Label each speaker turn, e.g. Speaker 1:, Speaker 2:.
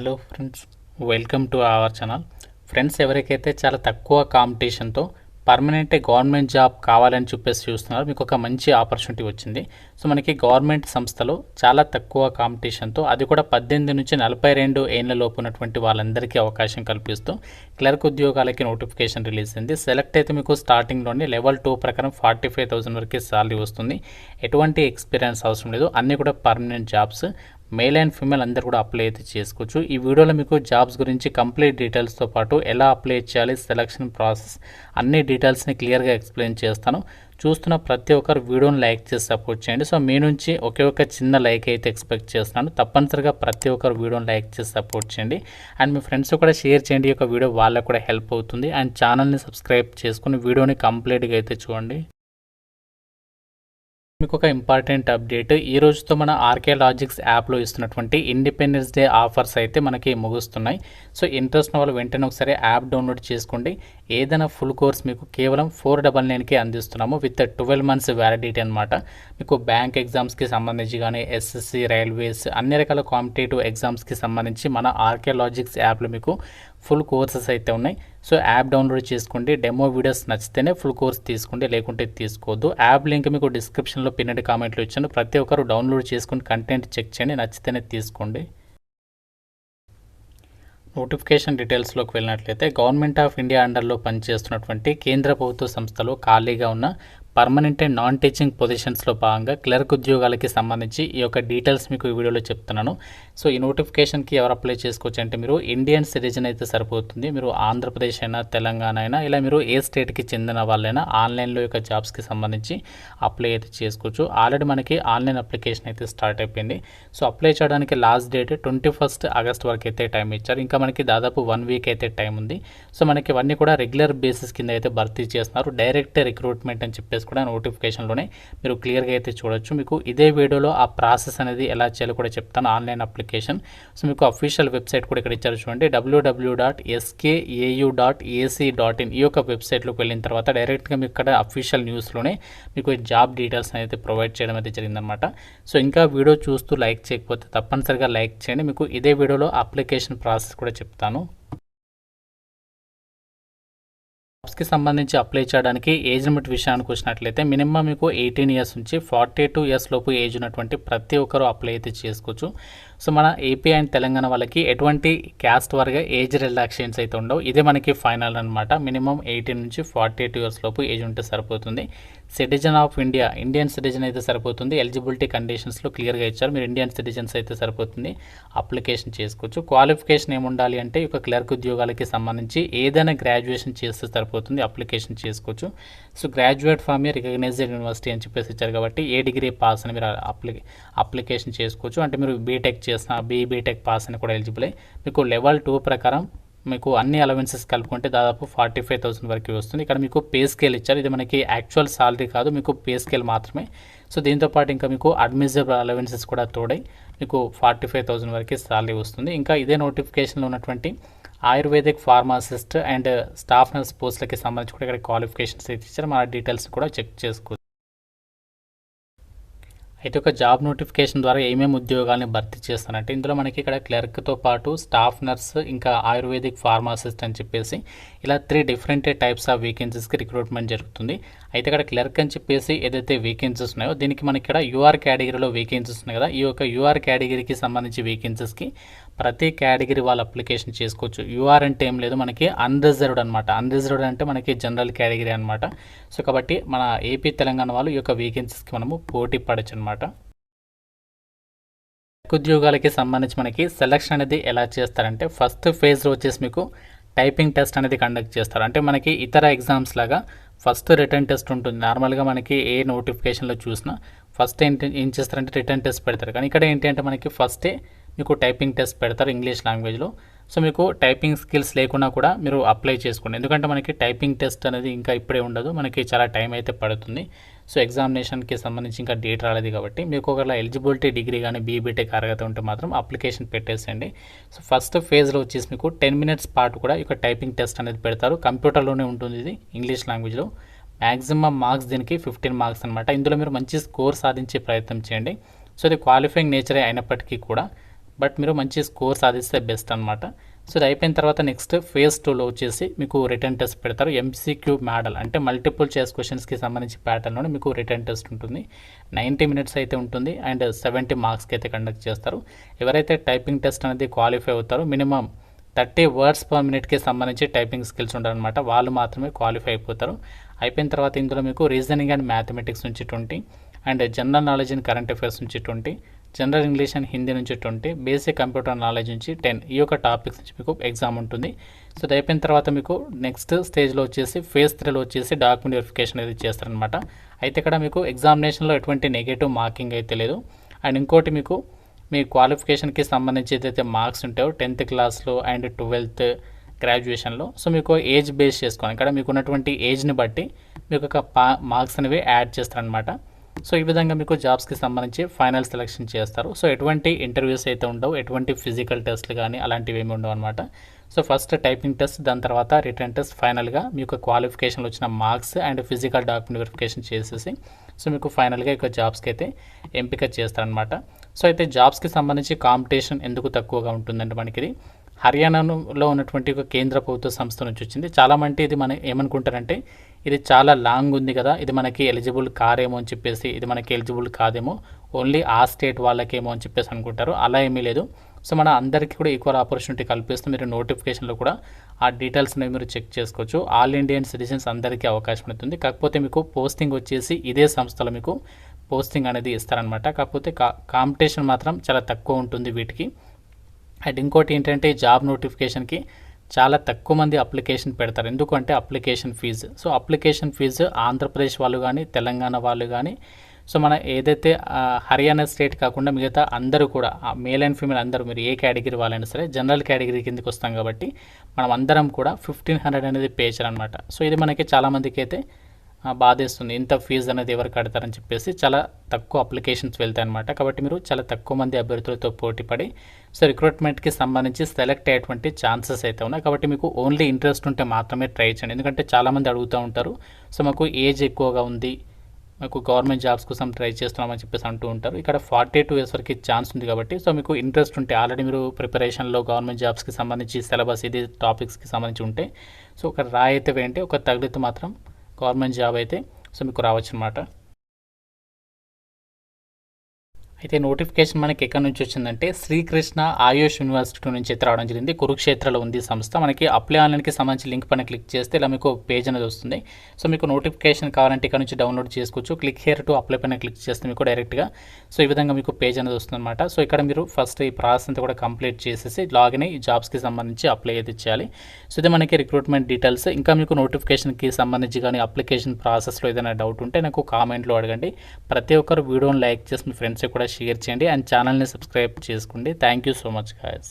Speaker 1: Hello friends, welcome to our channel. Friends, ఎవరికైతే చాలా తక్కువ కాంపిటీషన్తో పర్మనెంట్ గవర్నమెంట్ జాబ్ కావాలని చెప్పేసి చూస్తున్నారు, మీకు ఒక మంచి ఆపర్చునిటీ వచ్చింది. సో మనకి గవర్నమెంట్ సంస్థలో చాలా తక్కువ కాంపిటీషన్తో, అది కూడా 18 నుంచి 42 ఏళ్ల లోపు ఉన్నటువంటి వాళ్ళందరికీ అవకాశం కల్పిస్తూ క్లర్క్ ఉద్యోగాలకి నోటిఫికేషన్ రిలీజ్ అయింది. సెలెక్ట్ అయితే మీకు స్టార్టింగ్లోనే లెవెల్ 2 ప్రకారం 45,000 వరకు శాలరీ వస్తుంది. ఎటువంటి ఎక్స్పీరియన్స్ అవసరం లేదు, అన్నీ కూడా permanent jobs. Male and female అందరూ కూడా అప్లై అయితే చేసుకోవచ్చు. ఈ వీడియోలో మీకు జాబ్స్ గురించి కంప్లీట్ డీటెయిల్స్తో పాటు ఎలా అప్లై చేయాలి, సెలక్షన్ ప్రాసెస్, అన్ని డీటెయిల్స్ని క్లియర్గా ఎక్స్ప్లెయిన్ చేస్తాను. చూస్తున్న ప్రతి ఒక్కరు వీడియోని లైక్ చేసి సపోర్ట్ చేయండి. సో మీ నుంచి ఒకే ఒక చిన్న లైక్ అయితే ఎక్స్పెక్ట్ చేస్తున్నాను. తప్పనిసరిగా ప్రతి ఒక్కరు వీడియోని లైక్ చేసి సపోర్ట్ చేయండి అండ్ మీ ఫ్రెండ్స్ కూడా షేర్ చేయండి. ఈ యొక్క వీడియో వాళ్ళకు కూడా హెల్ప్ అవుతుంది. అండ్ ఛానల్ని సబ్స్క్రైబ్ చేసుకుని వీడియోని కంప్లీట్గా అయితే చూడండి. మీకు ఒక ఇంపార్టెంట్ అప్డేట్, ఈ రోజుతో మన ఆర్కే లాజిక్స్ యాప్లో ఇస్తున్నటువంటి ఇండిపెండెన్స్ డే ఆఫర్స్ అయితే మనకి ముగుస్తున్నాయి. సో ఇంట్రెస్ట్ ఉన్న వాళ్ళు వెంటనే ఒకసారి యాప్ డౌన్లోడ్ చేసుకోండి. ఏదైనా ఫుల్ కోర్స్ మీకు కేవలం 499కే అందిస్తున్నాము విత్ 12 months వ్యాలిడిటీ అనమాట. మీకు బ్యాంక్ ఎగ్జామ్స్కి సంబంధించి కానీ, ఎస్ఎస్సి, రైల్వేస్, అన్ని రకాల కాంపిటేటివ్ ఎగ్జామ్స్కి సంబంధించి మన ఆర్కే లాజిక్స్ యాప్లో మీకు ఫుల్ కోర్సెస్ అయితే ఉన్నాయి. సో యాప్ డౌన్లోడ్ చేసుకోండి. డెమో వీడియోస్ నచ్చితేనే ఫుల్ కోర్స్ తీసుకోండి, లేకుంటే తీసుకోవద్దు. యాప్ లింక్ మీకు డిస్క్రిప్షన్లో పిన్నెడ్ కామెంట్లో ఇచ్చాను. ప్రతి ఒక్కరు డౌన్లోడ్ చేసుకుని కంటెంట్ చెక్ చేయండి, నచ్చితేనే తీసుకోండి. నోటిఫికేషన్ డీటెయిల్స్లోకి వెళ్ళినట్లయితే, గవర్నమెంట్ ఆఫ్ ఇండియా అండర్లో పనిచేస్తున్నటువంటి కేంద్ర ప్రభుత్వ సంస్థలో ఖాళీగా ఉన్న పర్మనెంట్ అండ్ నాన్ టీచింగ్ పొజిషన్స్లో భాగంగా క్లర్క్ ఉద్యోగాలకి సంబంధించి ఈ యొక్క డీటెయిల్స్ మీకు ఈ వీడియోలో చెప్తున్నాను. సో ఈ నోటిఫికేషన్కి ఎవరు అప్లై చేసుకోవచ్చు అంటే, మీరు ఇండియన్ సిటిజన్ అయితే సరిపోతుంది. మీరు ఆంధ్రప్రదేశ్ అయినా, తెలంగాణ అయినా, ఇలా మీరు ఏ స్టేట్కి చెందిన వాళ్ళైనా ఆన్లైన్లో యొక్క జాబ్స్కి సంబంధించి అప్లై అయితే చేసుకోవచ్చు. ఆల్రెడీ మనకి ఆన్లైన్ అప్లికేషన్ అయితే స్టార్ట్ అయిపోయింది. సో అప్లై చేయడానికి లాస్ట్ డేట్ 21 August వరకు అయితే టైం ఇచ్చారు. ఇంకా మనకి దాదాపు 1 week అయితే టైం ఉంది. సో మనకి ఇవన్నీ కూడా రెగ్యులర్ బేసిస్ కింద అయితే భర్తీ చేస్తున్నారు. డైరెక్ట్ రిక్రూట్మెంట్ అని చెప్పేసి కూడా నోటిఫికేషన్లోనే మీరు క్లియర్గా అయితే చూడొచ్చు. మీకు ఇదే వీడియోలో ఆ ప్రాసెస్ అనేది ఎలా చేయాలో కూడా చెప్తాను, ఆన్లైన్ అప్లికేషన్. సో మీకు అఫీషియల్ వెబ్సైట్ కూడా ఇక్కడ ఇచ్చారు చూడండి, www.skau.ac.in. ఈ యొక్క వెబ్సైట్లోకి వెళ్ళిన తర్వాత డైరెక్ట్గా మీకు ఇక్కడ అఫీషియల్ న్యూస్లోనే మీకు జాబ్ డీటెయిల్స్ అయితే ప్రొవైడ్ చేయడం అయితే జరిగిందనమాట. సో ఇంకా వీడియో చూస్తూ లైక్ చేయకపోతే తప్పనిసరిగా లైక్ చేయండి. మీకు ఇదే వీడియోలో అప్లికేషన్ ప్రాసెస్ కూడా చెప్తాను. జాబ్స్కి సంబంధించి అప్లై చేయడానికి ఏజ్ లిమిట్ విషయానికి వచ్చినట్లయితే, మినిమం మీకు 18 years నుంచి 42 years లోపు ఏజ్ ఉన్నటువంటి ప్రతి ఒక్కరు అప్లై అయితే చేసుకోవచ్చు. సో మన ఏపీ అండ్ తెలంగాణ వాళ్ళకి ఎటువంటి క్యాస్ట్ వారిగా ఏజ్ రిలాక్సేషన్స్ అయితే ఉండవు. ఇదే మనకి ఫైనల్ అనమాట. మినిమం 18 నుంచి 48 years లోపు ఏజ్ ఉంటే సరిపోతుంది. Citizen of India, Indian citizen అయితే సరిపోతుంది. ఎలిజిబిలిటీ కండిషన్స్లో క్లియర్గా ఇచ్చారు, మీరు ఇండియన్ సిటిజన్స్ అయితే సరిపోతుంది, అప్లికేషన్ చేసుకోవచ్చు. క్వాలిఫికేషన్ ఏముండాలి అంటే, ఒక క్లర్క్ ఉద్యోగాలకి సంబంధించి ఏదైనా గ్రాడ్యుయేషన్ చేస్తే సరిపోతుంది, అప్లికేషన్ చేసుకోవచ్చు. So graduate from a recognised university అని చెప్పేసి ఇచ్చారు కాబట్టి ఏ డిగ్రీ పాస్ అని మీరు అప్లికేషన్ చేసుకోవచ్చు. అంటే మీరు బీటెక్ చేసిన, బీటెక్ పాస్ అని కూడా ఎలిజిబుల్. మీకు లెవెల్ 2 ప్రకారం మీకు అన్ని అలవెన్సెస్ కలుపుకుంటే దాదాపు 45,000 వరకు వస్తుంది. ఇక్కడ మీకు పే స్కేల్ ఇచ్చారు, ఇది మనకి యాక్చువల్ సాలరీ కాదు, మీకు పే స్కేల్ మాత్రమే. సో దీంతోపాటు ఇంకా మీకు అడ్మిసిబుల్ అలవెన్సెస్ కూడా తోడై మీకు 45,000 వరకు సాలరీ వస్తుంది. ఇంకా ఇదే నోటిఫికేషన్లో ఉన్నటువంటి ayurvedic pharmacist and staff nurse పోస్టులకి సంబంధించి కూడా ఇక్కడ క్వాలిఫికేషన్స్ అయితే ఇచ్చారు. మన డీటెయిల్స్ కూడా చెక్ చేసుకోవచ్చు. అయితే ఒక జాబ్ నోటిఫికేషన్ ద్వారా ఏమేమి ఉద్యోగాలను భర్తీ చేస్తానంటే, ఇందులో మనకి ఇక్కడ క్లర్క్తో పాటు స్టాఫ్ నర్స్, ఇంకా ఆయుర్వేదిక్ ఫార్మాసిస్ట్ అని చెప్పేసి ఇలా 3 different టైప్స్ ఆఫ్ వేకెన్సీస్కి రిక్రూట్మెంట్ జరుగుతుంది. అయితే ఇక్కడ క్లర్క్ అని చెప్పేసి ఏదైతే వేకెన్సీస్ ఉన్నాయో, దీనికి మనకి ఇక్కడ యూఆర్ కేటగిరీలో వేకెన్సీస్ ఉన్నాయి కదా, ఈ యొక్క యూఆర్ కేటగిరీకి సంబంధించి వేకెన్సీస్కి ప్రతి కేటగిరీ వాళ్ళు అప్లికేషన్ చేసుకోవచ్చు. యూఆర్ అంటే ఏం లేదు, మనకి అన్రిజర్వ్డ్ అనమాట. అన్రిజర్వ్డ్ అంటే మనకి జనరల్ కేటగిరీ అనమాట. సో కాబట్టి మన ఏపీ తెలంగాణ వాళ్ళు ఈ యొక్క వేకెన్సీస్కి మనము పోటీ పడచ్చు అనమాట. ఉద్యోగాలకి సంబంధించి మనకి సెలక్షన్ అనేది ఎలా చేస్తారంటే, ఫస్ట్ ఫేజ్లో వచ్చేసి మీకు టైపింగ్ టెస్ట్ అనేది కండక్ట్ చేస్తారు. అంటే మనకి ఇతర ఎగ్జామ్స్ లాగా ఫస్ట్ రిటర్న్ టెస్ట్ ఉంటుంది. నార్మల్గా మనకి ఏ నోటిఫికేషన్లో చూసినా ఫస్ట్ ఏం చేస్తారంటే రిటర్న్ టెస్ట్ పెడతారు. కానీ ఇక్కడ ఏంటి అంటే, మనకి ఫస్టే మీకు టైపింగ్ టెస్ట్ పెడతారు ఇంగ్లీష్ లాంగ్వేజ్లో. సో మీకు టైపింగ్ స్కిల్స్ లేకున్నా కూడా మీరు అప్లై చేసుకోండి, ఎందుకంటే మనకి టైపింగ్ టెస్ట్ అనేది ఇంకా ఇప్పుడే ఉండదు, మనకి చాలా టైం అయితే పడుతుంది. సో ఎగ్జామినేషన్కి సంబంధించి ఇంకా డేట్ రాలేదు కాబట్టి, మీకు ఒకవేళ ఎలిజిబిలిటీ డిగ్రీ కానీ బీటెక్ అర్హత ఉంటే మాత్రం అప్లికేషన్ పెట్టేసేయండి. సో ఫస్ట్ ఫేజ్లో వచ్చేసి మీకు 10 minutes పాటు కూడా ఇక టైపింగ్ టెస్ట్ అనేది పెడతారు. కంప్యూటర్లోనే ఉంటుంది, ఇది ఇంగ్లీష్ లాంగ్వేజ్లో. మ్యాక్సిమం మార్క్స్ దీనికి 15 marks అనమాట. ఇందులో మీరు మంచి స్కోర్ సాధించే ప్రయత్నం చేయండి. సో ఇది క్వాలిఫైయింగ్ నేచరే అయినప్పటికీ కూడా బట్ మీరు మంచి స్కోర్ సాధిస్తే బెస్ట్ అనమాట. సో ఇది అయిపోయిన తర్వాత నెక్స్ట్ ఫేజ్ 2లో వచ్చేసి మీకు రిటర్న్ టెస్ట్ పెడతారు. ఎంసీక్యూ మోడల్ అంటే మల్టిపుల్ చాయిస్ క్వశ్చన్స్కి సంబంధించి ప్యాటర్న్లో మీకు రిటర్న్ టెస్ట్ ఉంటుంది. 90 మినిట్స్ అయితే ఉంటుంది అండ్ 70 మార్క్స్కి అయితే కండక్ట్ చేస్తారు. ఎవరైతే టైపింగ్ టెస్ట్ అనేది క్వాలిఫై అవుతారో మినిమం 30 వర్డ్స్ పర్ మినిట్కి సంబంధించి టైపింగ్ స్కిల్స్ ఉండాలన్నమాట. వాళ్ళు మాత్రమే క్వాలిఫై అయిపోతారు. అయిపోయిన తర్వాత ఇందులో మీకు రీజనింగ్ అండ్ మ్యాథమెటిక్స్ నుంచి 20 and general knowledge and current affairs నుంచి 20, జనరల్ ఇంగ్లీష్ అండ్ హిందీ నుంచి 20, బేసిక్ కంప్యూటర్ నాలెడ్జ్ నుంచి 10 ఈ యొక్క టాపిక్స్ నుంచి మీకు ఎగ్జామ్ ఉంటుంది. సో అది అయిపోయిన తర్వాత మీకు నెక్స్ట్ స్టేజ్లో వచ్చేసి ఫేజ్ 3లో వచ్చేసి డాక్యుమెంట్ వెరిఫికేషన్ అనేది చేస్తారనమాట. అయితే ఇక్కడ మీకు ఎగ్జామినేషన్లో ఎటువంటి నెగటివ్ మార్కింగ్ అయితే లేదు. అండ్ ఇంకోటి మీకు మీ క్వాలిఫికేషన్కి సంబంధించి ఏదైతే మార్క్స్ ఉంటాయో 10th క్లాస్లో అండ్ 12th గ్రాడ్యుయేషన్లో, సో మీకు ఏజ్ బేస్ చేసుకొని ఇక్కడ మీకు ఉన్నటువంటి ఏజ్ని బట్టి మీకు ఒక మార్క్స్ అనేవి యాడ్ చేస్తారనమాట. సో ఈ విధంగా మీకు జాబ్స్కి సంబంధించి ఫైనల్ సెలెక్షన్ చేస్తారు. సో ఎటువంటి ఇంటర్వ్యూస్ అయితే ఉండవు, ఎటువంటి ఫిజికల్ టెస్ట్లు కానీ అలాంటివి ఏమి ఉండవు అనమాట. సో ఫస్ట్ టైపింగ్ టెస్ట్, దాని తర్వాత రిటర్న్ టెస్ట్, ఫైనల్గా మీకు క్వాలిఫికేషన్లో వచ్చిన marks and physical document verification చేసేసి సో మీకు ఫైనల్గా ఇక జాబ్స్కి అయితే ఎంపిక చేస్తారనమాట. సో అయితే జాబ్స్కి సంబంధించి కాంపిటీషన్ ఎందుకు తక్కువగా ఉంటుందంటే మనకి ఇది హర్యానాలో ఉన్నటువంటి ఒక కేంద్ర ప్రభుత్వ సంస్థ నుంచి వచ్చింది. చాలామంది ఇది మన ఏమనుకుంటారంటే ఇది చాలా లాంగ్ ఉంది కదా, ఇది మనకి ఎలిజిబుల్ కారేమో అని చెప్పేసి, ఇది మనకి ఎలిజిబుల్ కాదేమో, ఓన్లీ ఆ స్టేట్ వాళ్ళకేమో అని చెప్పేసి అనుకుంటారు. అలా ఏమీ లేదు. సో మన అందరికీ కూడా ఈక్వల్ ఆపర్చునిటీ కల్పిస్తూ మీరు నోటిఫికేషన్లో కూడా ఆ డీటెయిల్స్ అనేవి మీరు చెక్ చేసుకోవచ్చు. ఆల్ ఇండియన్ సిటిజన్స్ అందరికీ అవకాశం ఉంటుంది. కాకపోతే మీకు పోస్టింగ్ వచ్చేసి ఇదే సంస్థలో మీకు పోస్టింగ్ అనేది ఇస్తారనమాట. కాకపోతే కాంపిటీషన్ మాత్రం చాలా తక్కువ ఉంటుంది వీటికి. అండ్ ఇంకోటి ఏంటంటే జాబ్ నోటిఫికేషన్కి చాలా తక్కువ మంది అప్లికేషన్ పెడతారు. ఎందుకంటే application fees. So application fees Andhra Pradesh వాళ్ళు కానీ తెలంగాణ వాళ్ళు కానీ సో మన ఏదైతే హర్యానా స్టేట్ కాకుండా మిగతా అందరూ కూడా మేల్ అండ్ ఫీమేల్ అందరూ మీరు ఏ కేటగిరీ వాళ్ళైనా సరే జనరల్ కేటగిరీ కిందకి వస్తాం కాబట్టి మనం అందరం కూడా 1500 అనేది పే చేయాలన్నమాట. సో ఇది మనకి చాలామందికి అయితే బాధేస్తుంది, ఇంత ఫీజు అనేది ఎవరు కడతారని చెప్పేసి చాలా తక్కువ అప్లికేషన్స్ వెళ్తాయి అనమాట. కాబట్టి మీరు చాలా తక్కువ మంది అభ్యర్థులతో పోటీపడి సో రిక్రూట్మెంట్కి సంబంధించి సెలెక్ట్ అయ్యేటువంటి ఛాన్సెస్ అయితే ఉన్నాయి. కాబట్టి మీకు ఓన్లీ ఇంట్రెస్ట్ ఉంటే మాత్రమే ట్రై చేయండి. ఎందుకంటే చాలామంది అడుగుతూ ఉంటారు, సో మాకు ఏజ్ ఎక్కువగా ఉంది, మాకు గవర్నమెంట్ జాబ్స్ కోసం ట్రై చేస్తున్నామని చెప్పేసి అంటూ ఉంటారు. ఇక్కడ 42 years వరకు ఛాన్స్ ఉంది. కాబట్టి సో మీకు ఇంట్రెస్ట్ ఉంటే ఆల్రెడీ మీరు ప్రిపరేషన్లో గవర్నమెంట్ జాబ్స్కి సంబంధించి సిలబస్ ఇది టాపిక్స్కి సంబంధించి ఉంటే సో ఒక రాయి అయితే వేయండి, ఒక తగిలితే మాత్రం గవర్నమెంట్ జాబ్ అయితే సో మీకు రావచ్చు అనమాట. అయితే నోటిఫికేషన్ మనకి ఎక్కడి నుంచి వచ్చిందంటే శ్రీకృష్ణ ఆయుష్ యూనివర్సిటీ నుంచి అయితే రావడం జరిగింది. కురుక్షేత్రలో ఉంది సంస్థ. మనకి అప్లై ఆన్లైన్కి సంబంధించి లింక్ పైన క్లిక్ చేస్తే ఇలా మీకు పేజ్ అనేది వస్తుంది. సో మీకు నోటిఫికేషన్ కావాలంటే ఇక్కడ నుంచి డౌన్లోడ్ చేసుకోవచ్చు. క్లిక్ హియర్ టు అప్లై పైన క్లిక్ చేస్తే మీకు డైరెక్ట్గా సో ఈ విధంగా మీకు పేజ్ అనేది వస్తుంది అనమాట. సో ఇక్కడ మీరు ఫస్ట్ ఈ ప్రాసెస్ అంతా కూడా కంప్లీట్ చేసేసి లాగిన్ అయ్యి ఈ జాబ్స్కి సంబంధించి అప్లై అయితే చేయాలి. సో ఇది మనకి రిక్రూట్మెంట్ డీటెయిల్స్. ఇంకా మీకు నోటిఫికేషన్కి సంబంధించి కానీ అప్లికేషన్ ప్రాసెస్లో ఏదైనా డౌట్ ఉంటే నాకు కామెంట్లో అడగండి. ప్రతి ఒక్కరు వీడియోని లైక్ చేసి మీ ఫ్రెండ్స్కి కూడా షేర్ చేయండి అండ్ ఛానల్ని సబ్స్క్రైబ్ చేసుకోండి. Thank you so much guys.